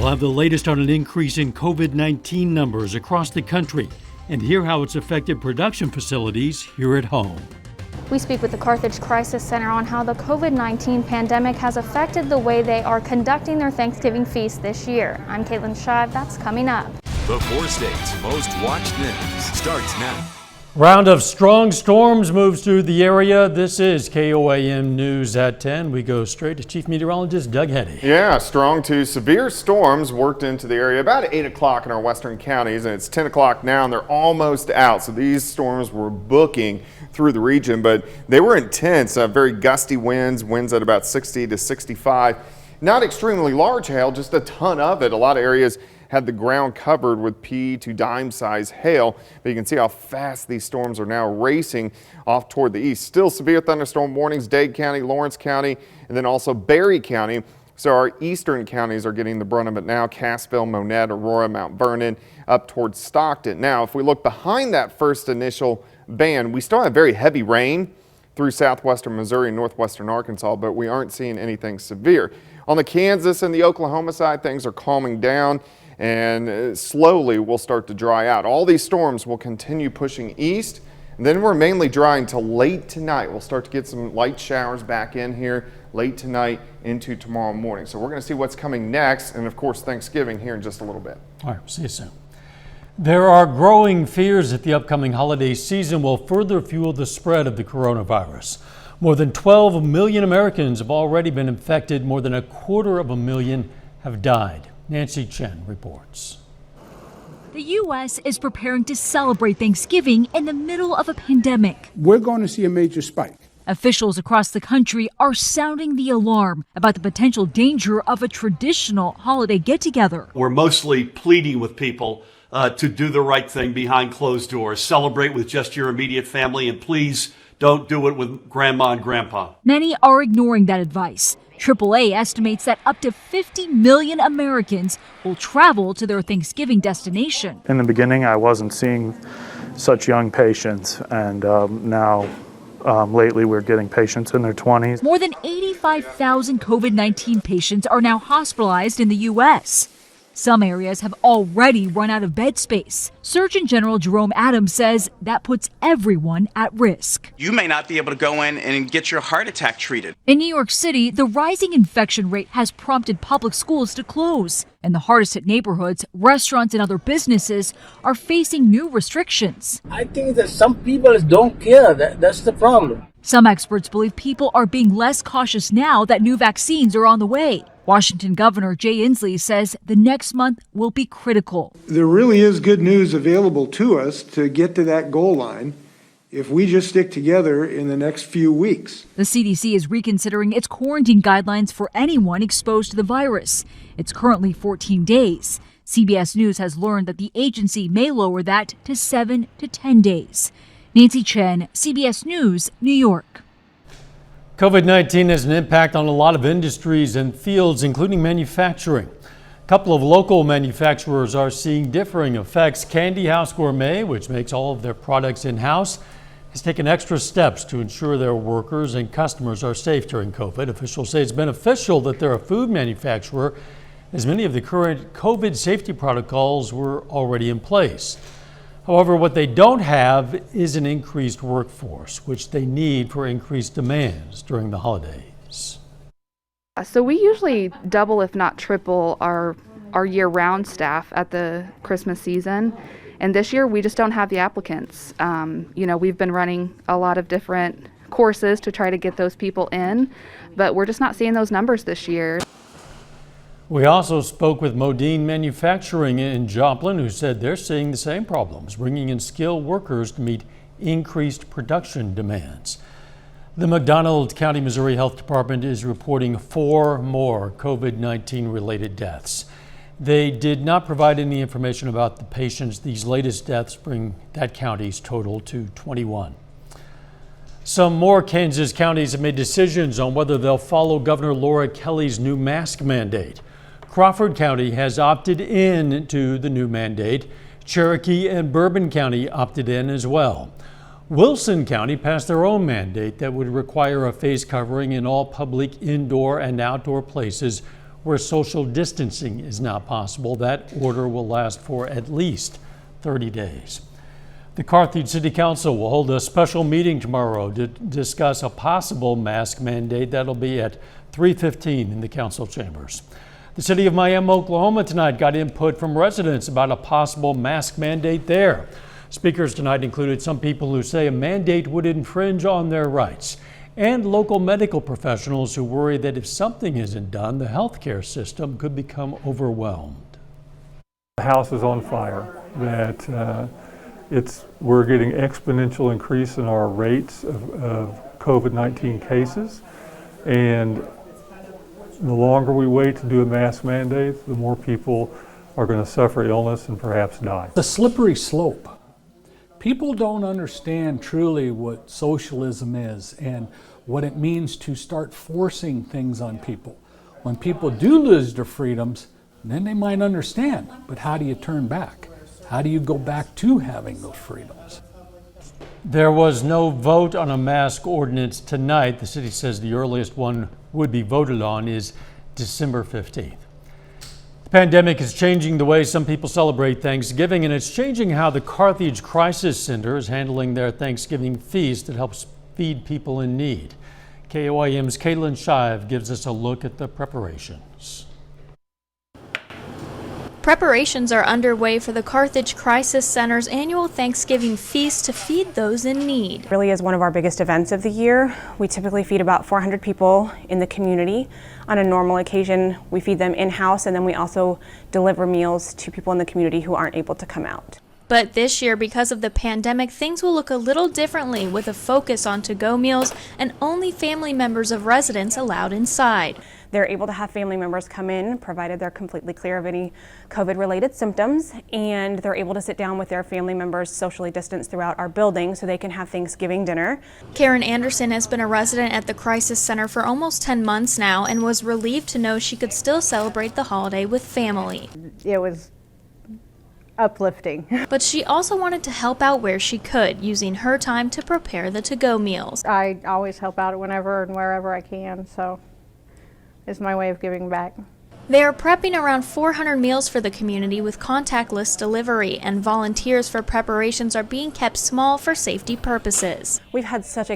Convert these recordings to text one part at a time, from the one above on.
We'll have the latest on an increase in COVID-19 numbers across the country and hear how it's affected production facilities here at home. We speak with the Carthage Crisis Center on how the COVID-19 pandemic has affected the way they are conducting their Thanksgiving feast this year. I'm Caitlin Shive. That's coming up. The 4 states most watched news starts now. Round of strong storms moves through the area. This is KOAM News at 10. We go straight to Chief Meteorologist Doug Heddy. Yeah, strong to severe storms worked into the area about 8 o'clock in our western counties, and it's 10 o'clock now and they're almost out. So these storms were booking through the region, but they were intense, very gusty winds at about 60 to 65. Not extremely large hail, just a ton of it. A lot of areas had the ground covered with pea to dime size hail, but you can see how fast these storms are now racing off toward the east. Still severe thunderstorm warnings, Dade County, Lawrence County, and then also Berry County. So our eastern counties are getting the brunt of it now. Cassville, Monette, Aurora, Mount Vernon, up towards Stockton. Now, if we look behind that first initial band, we still have very heavy rain through southwestern Missouri and northwestern Arkansas, but we aren't seeing anything severe. On the Kansas and the Oklahoma side, things are calming down, and slowly will start to dry out. All these storms will continue pushing east, and then we're mainly dry until late tonight. We'll start to get some light showers back in here late tonight into tomorrow morning. So we're going to see what's coming next, and of course Thanksgiving here in just a little bit. All right, see you soon. There are growing fears that the upcoming holiday season will further fuel the spread of the coronavirus. More than 12 million Americans have already been infected. More than 250,000 have died. Nancy Chen reports. The U.S. is preparing to celebrate Thanksgiving in the middle of a pandemic. We're going to see a major spike. Officials across the country are sounding the alarm about the potential danger of a traditional holiday get-together. We're mostly pleading with people to do the right thing behind closed doors. Celebrate with just your immediate family, and please don't do it with grandma and grandpa. Many are ignoring that advice. AAA estimates that up to 50 million Americans will travel to their Thanksgiving destination. In the beginning, I wasn't seeing such young patients, and now lately we're getting patients in their 20s. More than 85,000 COVID-19 patients are now hospitalized in the U.S. Some areas have already run out of bed space. Surgeon General Jerome Adams says that puts everyone at risk. You may not be able to go in and get your heart attack treated. In New York City, the rising infection rate has prompted public schools to close. In the hardest hit neighborhoods, restaurants and other businesses are facing new restrictions. I think that some people don't care. That's the problem. Some experts believe people are being less cautious now that new vaccines are on the way. Washington Governor Jay Inslee says the next month will be critical. There really is good news available to us to get to that goal line if we just stick together in the next few weeks. The CDC is reconsidering its quarantine guidelines for anyone exposed to the virus. It's currently 14 days. CBS News has learned that the agency may lower that to 7 to 10 days. Nancy Chen, CBS News, New York. COVID-19 has an impact on a lot of industries and fields, including manufacturing. A couple of local manufacturers are seeing differing effects. Candy House Gourmet, which makes all of their products in-house, has taken extra steps to ensure their workers and customers are safe during COVID. Officials say it's beneficial that they're a food manufacturer, as many of the current COVID safety protocols were already in place. However, what they don't have is an increased workforce, which they need for increased demands during the holidays. So we usually double, if not triple, our year-round staff at the Christmas season. And this year, we just don't have the applicants. We've been running a lot of different courses to try to get those people in, but we're just not seeing those numbers this year. We also spoke with Modine Manufacturing in Joplin, who said they're seeing the same problems, bringing in skilled workers to meet increased production demands. The Mcdonald County, Missouri Health Department is reporting 4 more COVID-19 related deaths. They did not provide any information about the patients. These latest deaths bring that county's total to 21. Some more Kansas counties have made decisions on whether they'll follow Governor Laura Kelly's new mask mandate. Crawford County has opted in to the new mandate. Cherokee and Bourbon County opted in as well. Wilson County passed their own mandate that would require a face covering in all public indoor and outdoor places where social distancing is not possible. That order will last for at least 30 days. The Carthage City Council will hold a special meeting tomorrow to discuss a possible mask mandate. That'll be at 3:15 in the council chambers. The city of Miami, Oklahoma tonight got input from residents about a possible mask mandate there. Speakers tonight included some people who say a mandate would infringe on their rights, and local medical professionals who worry that if something isn't done, the healthcare system could become overwhelmed. The house is on fire, that we're getting exponential increase in our rates of COVID-19 cases, and the longer we wait to do a mask mandate, the more people are going to suffer illness and perhaps die. The slippery slope. People don't understand truly what socialism is and what it means to start forcing things on people. When people do lose their freedoms, then they might understand. But how do you turn back? How do you go back to having those freedoms? There was no vote on a mask ordinance tonight. The city says the earliest one would be voted on is December 15th. The pandemic is changing the way some people celebrate Thanksgiving, and it's changing how the Carthage Crisis Center is handling their Thanksgiving feast that helps feed people in need. KOIM's Caitlin Shive gives us a look at the preparations. Preparations are underway for the Carthage Crisis Center's annual Thanksgiving feast to feed those in need. It really is one of our biggest events of the year. We typically feed about 400 people in the community. On a normal occasion, we feed them in-house, and then we also deliver meals to people in the community who aren't able to come out. But this year, because of the pandemic, things will look a little differently, with a focus on to-go meals and only family members of residents allowed inside. They're able to have family members come in, provided they're completely clear of any COVID-related symptoms, and they're able to sit down with their family members socially distanced throughout our building so they can have Thanksgiving dinner. Karen Anderson has been a resident at the Crisis Center for almost 10 months now and was relieved to know she could still celebrate the holiday with family. It was uplifting. But she also wanted to help out where she could, using her time to prepare the to-go meals. I always help out whenever and wherever I can, so it's my way of giving back. They are prepping around 400 meals for the community with contactless delivery, and volunteers for preparations are being kept small for safety purposes. We've had such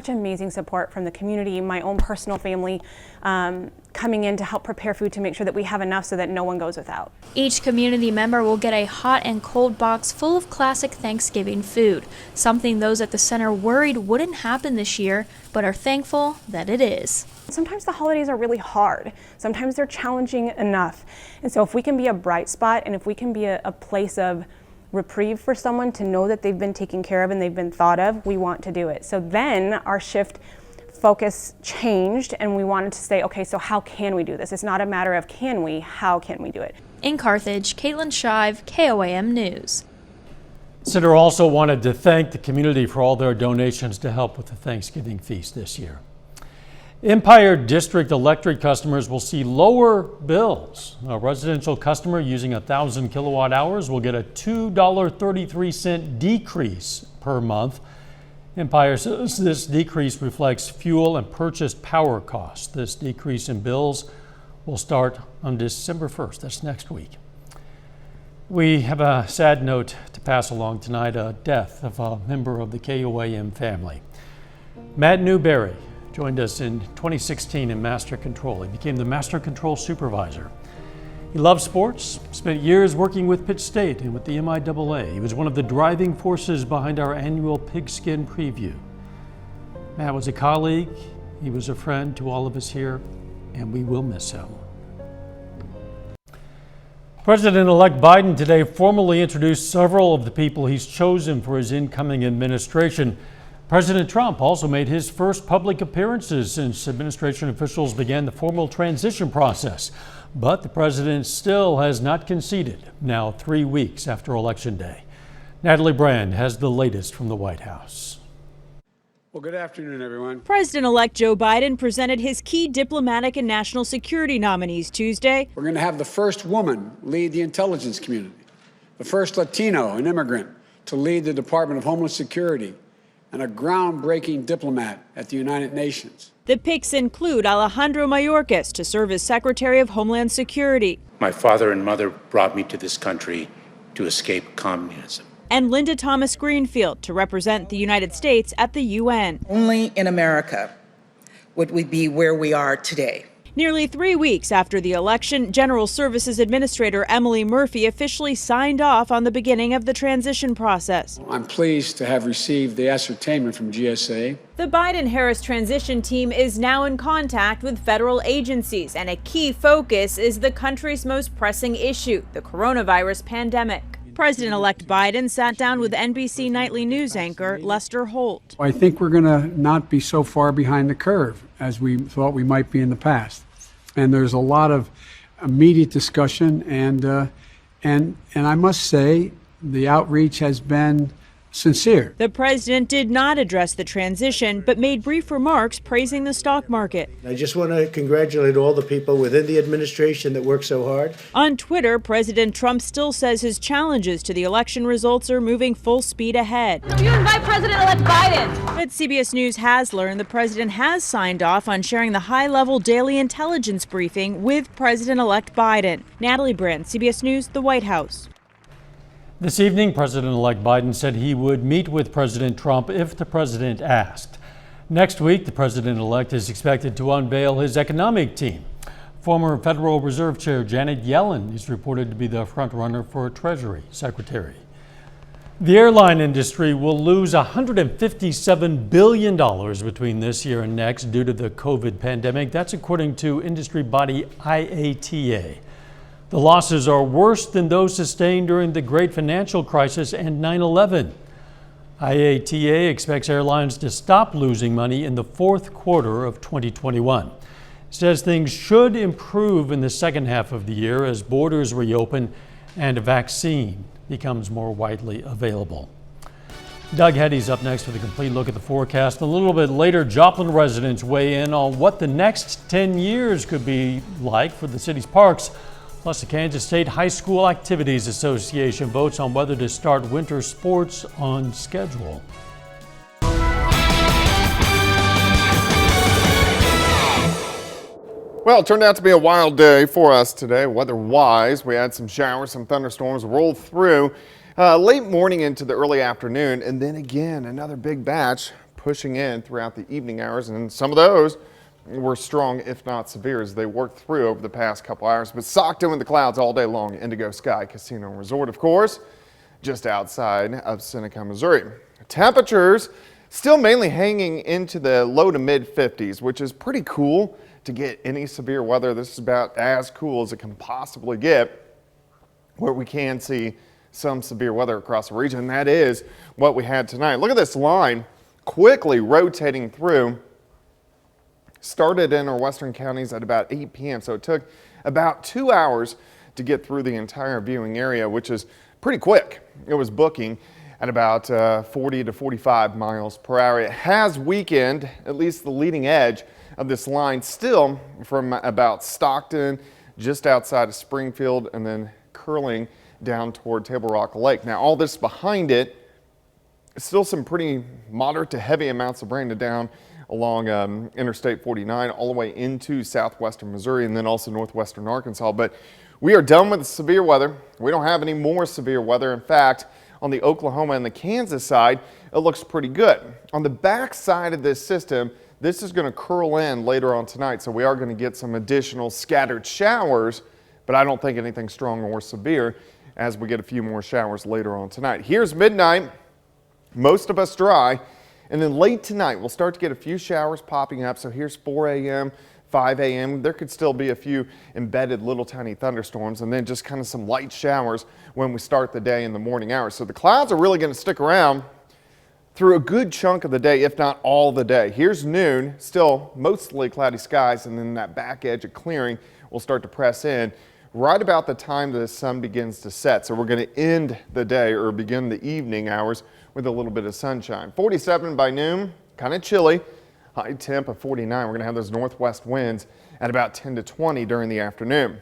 amazing support from the community, my own personal family, coming in to help prepare food to make sure that we have enough so that no one goes without. Each community member will get a hot and cold box full of classic Thanksgiving food, something those at the center worried wouldn't happen this year, but are thankful that it is. Sometimes the holidays are really hard. Sometimes they're challenging enough. And so if we can be a bright spot, and if we can be a place of reprieve for someone to know that they've been taken care of and they've been thought of, we want to do it. So then our shift focus changed, and we wanted to say, okay, so how can we do this? It's not a matter of can we, how can we do it? In Carthage, Caitlin Shive, KOIM News. The center also wanted to thank the community for all their donations to help with the Thanksgiving feast this year. Empire District Electric customers will see lower bills. A residential customer using 1,000 kilowatt hours will get a $2.33 decrease per month. Empire says this decrease reflects fuel and purchased power costs. This decrease in bills will start on December 1st. That's next week. We have a sad note to pass along tonight, a death of a member of the KOIM family. Matt Newberry joined us in 2016 in Master Control. He became the Master Control Supervisor. He loved sports, spent years working with Pitt State and with the MIAA. He was one of the driving forces behind our annual Pigskin Preview. Matt was a colleague, he was a friend to all of us here, and we will miss him. President-elect Biden today formally introduced several of the people he's chosen for his incoming administration. President Trump also made his first public appearances since administration officials began the formal transition process. But the president still has not conceded, now 3 weeks after Election Day. Natalie Brand has the latest from the White House. Well, good afternoon, everyone. President-elect Joe Biden presented his key diplomatic and national security nominees Tuesday. We're going to have the first woman lead the intelligence community, the first Latino and immigrant to lead the Department of Homeland Security, and a groundbreaking diplomat at the United Nations. The picks include Alejandro Mayorkas to serve as Secretary of Homeland Security. My father and mother brought me to this country to escape communism. And Linda Thomas Greenfield to represent the United States at the UN. Only in America would we be where we are today. Nearly 3 weeks after the election, General Services Administrator Emily Murphy officially signed off on the beginning of the transition process. I'm pleased to have received the ascertainment from GSA. The Biden-Harris transition team is now in contact with federal agencies, and a key focus is the country's most pressing issue, the coronavirus pandemic. President-elect Biden sat down with NBC nightly news anchor Lester Holt. I think we're going to not be so far behind the curve as we thought we might be in the past. And there's a lot of immediate discussion, and I must say the outreach has been sincere. The president did not address the transition, but made brief remarks praising the stock market. I just want to congratulate all the people within the administration that work so hard. On Twitter, President Trump still says his challenges to the election results are moving full speed ahead. You invite President-elect Biden. But CBS News has learned the president has signed off on sharing the high-level daily intelligence briefing with President-elect Biden. Natalie Brand, CBS News, the White House. This evening, President-elect Biden said he would meet with President Trump if the president asked. Next week, the president-elect is expected to unveil his economic team. Former Federal Reserve Chair Janet Yellen is reported to be the frontrunner for Treasury Secretary. The airline industry will lose $157 billion between this year and next due to the COVID pandemic. That's according to industry body IATA. The losses are worse than those sustained during the Great Financial Crisis and 9/11. IATA expects airlines to stop losing money in the fourth quarter of 2021. It says things should improve in the second half of the year as borders reopen and a vaccine becomes more widely available. Doug Heddy's up next with a complete look at the forecast. A little bit later, Joplin residents weigh in on what the next 10 years could be like for the city's parks. Plus, the Kansas State High School Activities Association votes on whether to start winter sports on schedule. Well, it turned out to be a wild day for us today, weather-wise. We had some showers, some thunderstorms roll through late morning into the early afternoon, and then again, another big batch pushing in throughout the evening hours, and some of those were strong, if not severe, as they worked through over the past couple hours, but socked in the clouds all day long. Indigo Sky Casino and Resort, of course, just outside of Seneca, Missouri. Temperatures still mainly hanging into the low to mid 50s, which is pretty cool to get any severe weather. This is about as cool as it can possibly get, where we can see some severe weather across the region. That is what we had tonight. Look at this line quickly rotating through. Started in our western counties at about 8 p.m. So it took about 2 hours to get through the entire viewing area, which is pretty quick. It was booking at about 40 to 45 miles per hour. It has weakened, at least the leading edge of this line, still from about Stockton, just outside of Springfield, and then curling down toward Table Rock Lake. Now, all this behind it, still some pretty moderate to heavy amounts of rain down along Interstate 49 all the way into southwestern Missouri and then also northwestern Arkansas. But we are done with the severe weather. We don't have any more severe weather. In fact, on the Oklahoma and the Kansas side, it looks pretty good. On the back side of this system, this is going to curl in later on tonight, so we are going to get some additional scattered showers, but I don't think anything strong or severe as we get a few more showers later on tonight. Here's midnight, most of us dry. And then late tonight, we'll start to get a few showers popping up. So here's 4 a.m., 5 a.m. There could still be a few embedded little tiny thunderstorms and then just kind of some light showers when we start the day in the morning hours. So the clouds are really going to stick around through a good chunk of the day, if not all the day. Here's noon, still mostly cloudy skies, and then that back edge of clearing will start to press in right about the time the sun begins to set. So we're going to end the day or begin the evening hours with a little bit of sunshine. 47 by noon, kind of chilly. High temp of 49. We're going to have those northwest winds at about 10 to 20 during the afternoon.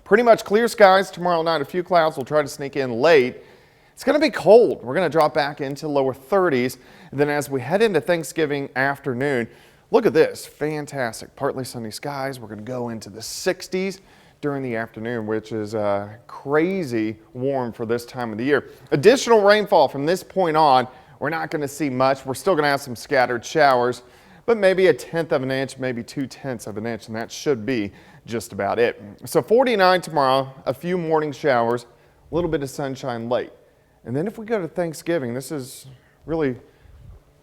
Pretty much clear skies tomorrow night. A few clouds will try to sneak in late. It's going to be cold. We're going to drop back into lower 30s. And then as we head into Thanksgiving afternoon, look at this, fantastic. Partly sunny skies. We're going to go into the 60s during the afternoon, which is crazy warm for this time of the year. Additional rainfall from this point on. We're not going to see much. We're still going to have some scattered showers, but maybe 1/10 of an inch, maybe 2/10 of an inch, and that should be just about it. So 49 tomorrow, a few morning showers, a little bit of sunshine late. And then if we go to Thanksgiving, this is really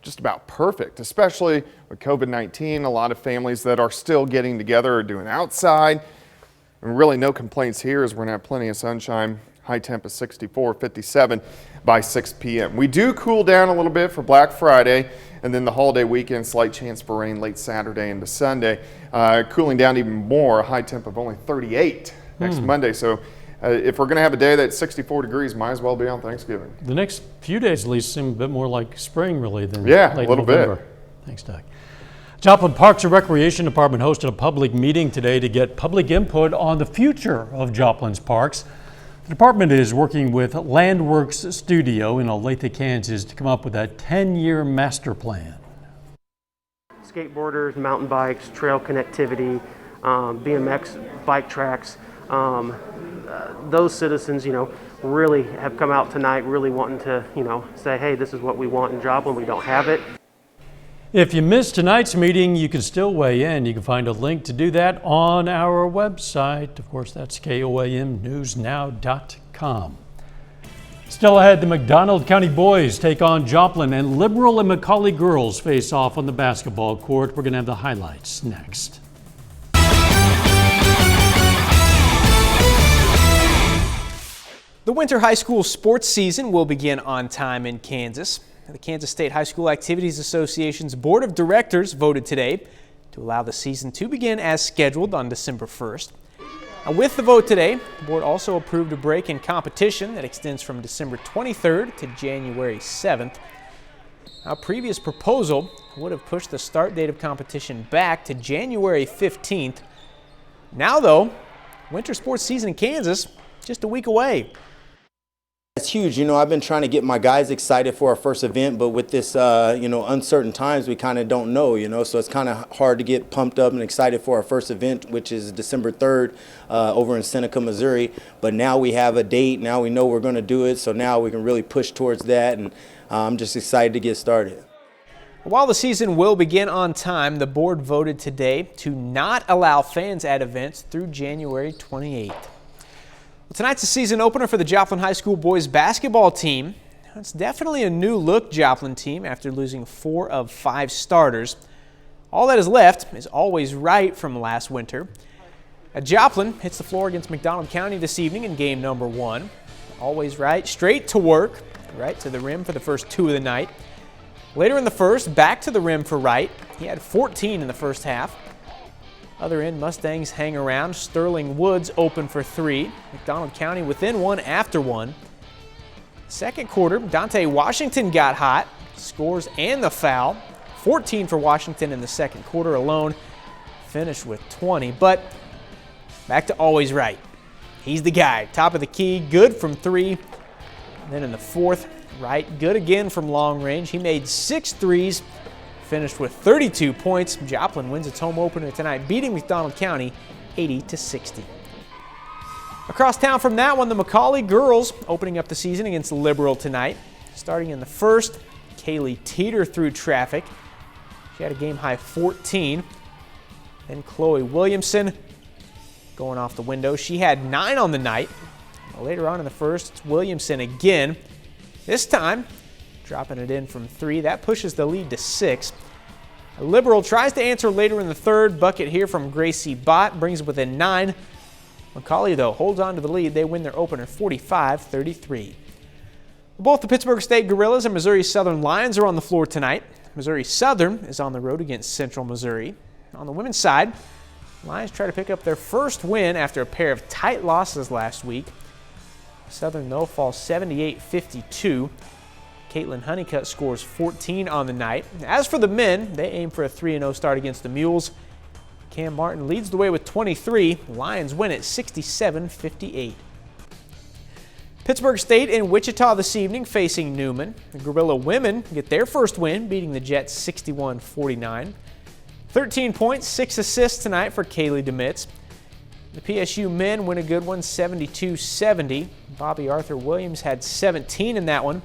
just about perfect, especially with COVID-19. A lot of families that are still getting together are doing outside. And really no complaints here as we're going to have plenty of sunshine. High temp is 64, 57 by 6 p.m. We do cool down a little bit for Black Friday, and then the holiday weekend, slight chance for rain late Saturday into Sunday. Cooling down even more, a high temp of only 38 next Monday. So if we're going to have a day that's 64 degrees, might as well be on Thanksgiving. The next few days at least seem a bit more like spring really than late a little November. bit. Thanks, Doug. Joplin Parks and Recreation Department hosted a public meeting today to get public input on the future of Joplin's parks. The department is working with Landworks Studio in Olathe, Kansas to come up with a 10-year master plan. Skateboarders, mountain bikes, trail connectivity, BMX bike tracks, those citizens, really have come out tonight really wanting to, say, hey, this is what we want in Joplin. We don't have it. If you missed tonight's meeting, you can still weigh in. You can find a link to do that on our website. Of course, that's KOAMnewsnow.com. Still ahead, the McDonald County boys take on Joplin, and Liberal and McCauley girls face off on the basketball court. We're going to have the highlights next. The winter high school sports season will begin on time in Kansas. The Kansas State High School Activities Association's Board of Directors voted today to allow the season to begin as scheduled on December 1st. Now, with the vote today, the board also approved a break in competition that extends from December 23rd to January 7th. Our previous proposal would have pushed the start date of competition back to January 15th. Now, though, winter sports season in Kansas just a week away. It's huge. I've been trying to get my guys excited for our first event, but with this, uncertain times, we kind of don't know, so it's kind of hard to get pumped up and excited for our first event, which is December 3rd over in Seneca, Missouri. But now we have a date. Now we know we're going to do it, so now we can really push towards that, and I'm just excited to get started. While the season will begin on time, the board voted today to not allow fans at events through January 28th. Tonight's a season opener for the Joplin High School boys basketball team. It's definitely a new look Joplin team after losing 4 of 5 starters. All that is left is Always Right from last winter. Joplin hits the floor against McDonald County this evening in game number 1. Always Right, straight to work, right to the rim for the first 2 of the night. Later in the first, back to the rim for Wright. He had 14 in the first half. Other end, Mustangs hang around. Sterling Woods open for 3. McDonald County within 1 after 1. Second quarter, Dante Washington got hot. Scores and the foul. 14 for Washington in the second quarter alone. Finished with 20, but back to Always Right. He's the guy. Top of the key, good from 3. Then in the fourth, Wright good again from long range. He made 6 threes. Finished with 32 points. Joplin wins its home opener tonight, beating McDonald County 80-60. Across town from that one, the McCauley girls opening up the season against Liberal tonight. Starting in the first, Kaylee Teeter through traffic. She had a game-high 14. Then Chloe Williamson going off the window. She had 9 on the night. Later on in the first, it's Williamson again. This time, dropping it in from 3. That pushes the lead to 6. Liberal tries to answer later in the third. Bucket here from Gracie Bott brings it within 9. McCauley, though, holds on to the lead. They win their opener 45-33. Both the Pittsburgh State Gorillas and Missouri Southern Lions are on the floor tonight. Missouri Southern is on the road against Central Missouri. On the women's side, Lions try to pick up their first win after a pair of tight losses last week. Southern, though, falls 78-52. Caitlin Honeycutt scores 14 on the night. As for the men, they aim for a 3-0 start against the Mules. Cam Martin leads the way with 23. Lions win it 67-58. Pittsburgh State and Wichita this evening facing Newman. The Gorilla women get their first win, beating the Jets 61-49. 13 points, 6 assists tonight for Kaylee DeMitz. The PSU men win a good one, 72-70. Bobby Arthur Williams had 17 in that one.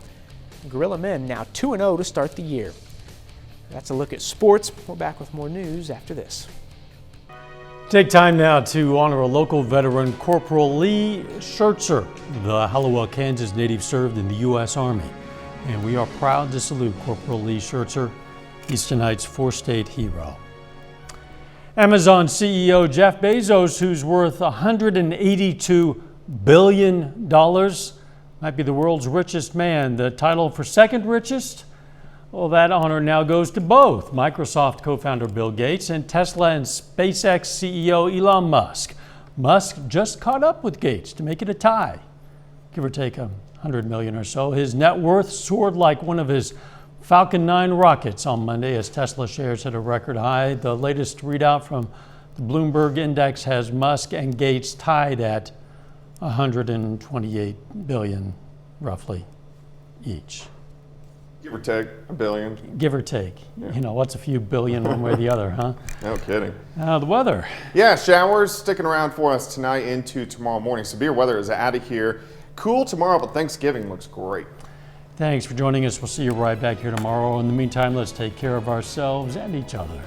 The Gorilla men now 2-0 to start the year. That's a look at sports. We're back with more news after this. Take time now to honor a local veteran, Corporal Lee Schertzer. The Hallowell, Kansas native served in the U.S. Army. And we are proud to salute Corporal Lee Schertzer. He's tonight's four-state hero. Amazon CEO Jeff Bezos, who's worth $182 billion, might be the world's richest man. The title for second richest? Well, that honor now goes to both Microsoft co-founder Bill Gates and Tesla and SpaceX CEO Elon Musk. Musk just caught up with Gates to make it a tie, give or take $100 million or so. His net worth soared like one of his Falcon 9 rockets on Monday as Tesla shares hit a record high. The latest readout from the Bloomberg Index has Musk and Gates tied at $128 billion, roughly, each. Give or take a billion. Give or take. Yeah. You know, what's a few billion one way or the other, huh? No kidding. The weather. Yeah, showers sticking around for us tonight into tomorrow morning. Severe weather is out of here. Cool tomorrow, but Thanksgiving looks great. Thanks for joining us. We'll see you right back here tomorrow. In the meantime, let's take care of ourselves and each other.